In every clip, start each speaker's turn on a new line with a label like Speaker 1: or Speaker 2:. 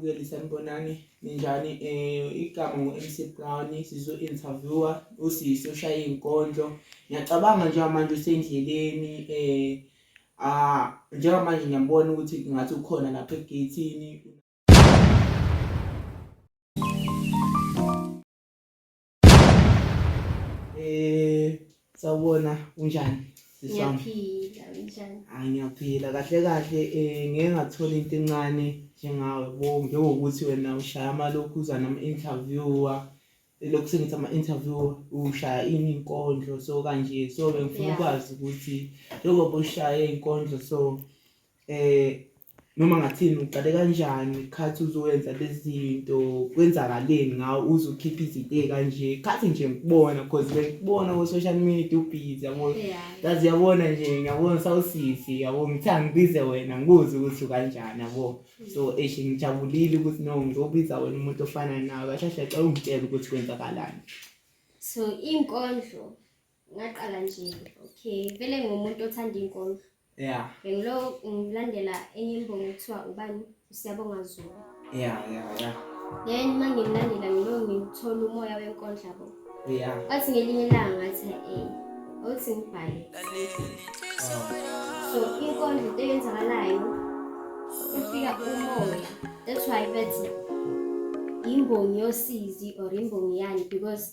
Speaker 1: ababukeli sanibonani ninjani igama ngu-MC Brown sizo-interviewer uSisi oshaya inkondlo. Ngiyacabanga njengamanje usendleleni njengamanje ngiyambona ukuthi ngathi ukhona lapha egate-ini. Sawubona unjani?
Speaker 2: Ngiyaphila unjani?
Speaker 1: Ngiyaphila kahle kahle. Ngeke ngathola into encane njengawe njengokuthi wena ushaya amalokhuzana ama-interviewer. Lokhu sengithi ama-interviewer ushaya inkondlo so kanje. So bengifuna ukwazi ukuthi njengoba ushaya inkondlo so noma ngathini uqale kanjani khathi uzowenza lezi zinto, kwenzakaleni ngawe uzokhipha izinto ezikanje khathi nje ngikubona because bengikubona ku social media ubhizi yabo. Yazi yabona nje ngiyabona sawusisi yabo, ngithanga ngibize wena ngikuze ukuthi kanjani yabo. So ngijabulile ukuthi no ngizobiza wena umuntu ofana nawe kashasha xa ungitshela ukuthi kwenzakalani.
Speaker 2: So inkondlo ngaqala nje okay vele ngumuntu othanda inkondlo.
Speaker 1: Yeah.
Speaker 2: Bengilo ngilandela enye imbongo ekuthiwa ubani Siyabonga Zulu.
Speaker 1: Yeah.
Speaker 2: Then mangilandela ngithola umoya wenkondlo yabo.
Speaker 1: Yeah.
Speaker 2: Bathi ngelinye ilanga ngathi awuthi ngibhale. So inkondlo into eyenzakalayo ufika umoya. That's why bathi imbongi yosizi or imbongi yani because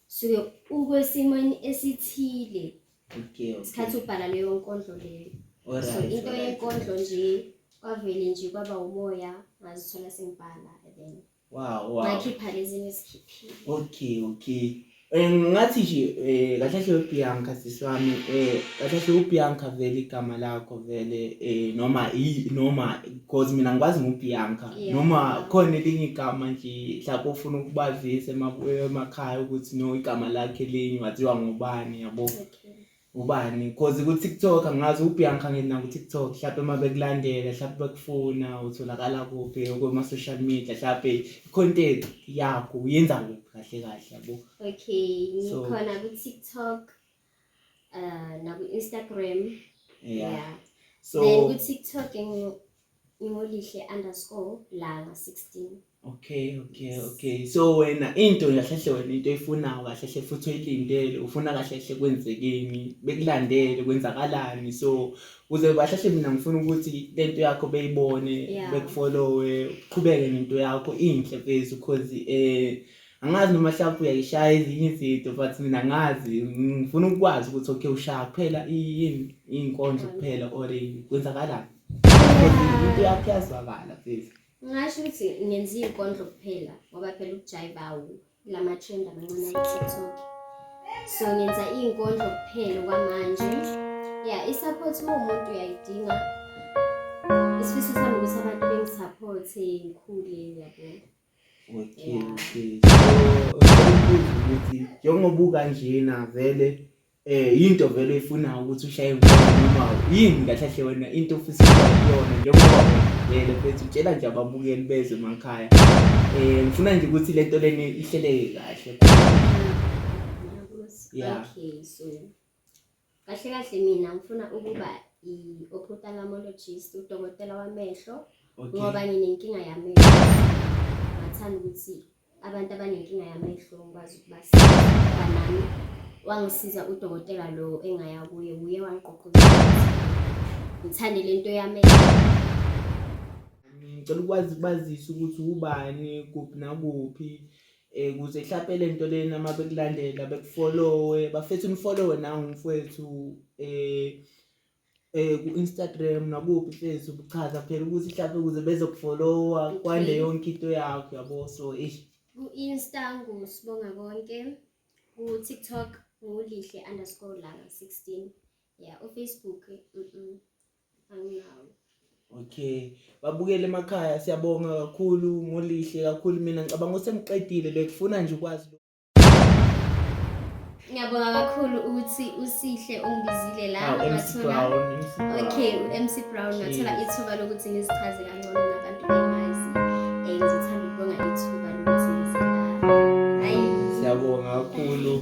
Speaker 2: suke ukwesimweni esithile.
Speaker 1: Okay.
Speaker 2: Isikhathi ubhala leyo nkondlo leyo. So
Speaker 1: Alright.
Speaker 2: into yenkondlo nje kwavele nje kwaba umoya ngazithola sengibhala then.
Speaker 1: Wow.
Speaker 2: Ngakhipha lezi esikhiphile.
Speaker 1: Okay. Ngathi nje kahle uBianca siswami kahle uBianca vele igama lakho vele noma because mina ngikwazi ngoBianca noma khona elinye igama nje mhlawumbe ufuna ukubazisa emakhaya ukuthi no igama lakhe linye waziwa ngubani yabo.
Speaker 2: Okay.
Speaker 1: Ubani because ku TikTok angazi uBianca ngena ku TikTok mhlawumbe mabekulandela mhlawumbe bekufuna utholakala kuphi kuma social media mhlawumbe content yakho uyenza kuphi kahle yabo.
Speaker 2: Okay, ngikhona ku TikTok na ku Instagram. Yeah.
Speaker 1: So
Speaker 2: then ku TikTok ngolihle_langa16.
Speaker 1: Okay. So wena into kahle wena into eyifunayo kahle futhi oyilindele ufuna kahle kwenzekeni bekulandele kwenzakalani so uze kahle mina ngifuna ukuthi lento yakho beyibone bekufollowe uqhubeke nento yakho inhle pheze because angazi noma mhlawumbe uyayishaya ezinye izinto but mina ngazi ngifuna ukwazi ukuthi okay ushaya kuphela inkondlo kuphela or kwenzakalani into yakho yazwakala pheze.
Speaker 2: Ngasho ukuthi ngenza inkondlo kuphela ngoba phela ukujive lama trend amancane eTikTok. So ngenza inkondlo kuphela kwamanje. Yeah, isupport umuntu uyayidinga. Isifiso sami ukuthi abantu bengisupport ngikhule yabo.
Speaker 1: Okay. So ukuthi njengoba kanjena vele into vele ifunayo ukuthi ushaye inkondlo noma yini kahle wena into ofisa ukuyona njengoba vele bese utshela nje ababukeli bezwe emakhaya ngifuna nje ukuthi lento leni ihleleke kahle.
Speaker 2: Okay, so kahle mina ngifuna ukuba i-ophthalmologist udokotela wamehlo ngoba nginenkinga yamehlo. Ngathanda ukuthi abantu abanenkinga yamehlo ngikwazi ukubasiza nami wangisiza udokotela lo engaya kuye uye wangqoqozela ngithande lento yamehlo.
Speaker 1: Ngicela ukwazi bazisa ukuthi ubani kuphi nakuphi ukuze mhlawumbe lento lena uma bekulandela bekufollowe bafethu unifollowe nangu mfowethu ku Instagram nakuphi pheze ubuchaza phela ukuthi mhlawumbe ukuze bezokufollowa kwande yonke into yakho yabo. So
Speaker 2: ku Insta ngusibonga konke, ku TikTok ngolihle_langa16. Yeah, uFacebook anginawo.
Speaker 1: Okay, babukele emakhaya siyabonga kakhulu ngolihle kakhulu mina ngicabanga ukuthi sengiqedile bekufuna nje ukwazi lo.
Speaker 2: Ngiyabonga kakhulu ukuthi uSihle ungibizile la ngathola. Okay, uMC Brown ngathola ithuba lokuthi ngizichaze kangcono nabantu bengazi. Ngizothanda ukubonga ithuba lokuthi ngizela.
Speaker 1: Siyabonga kakhulu.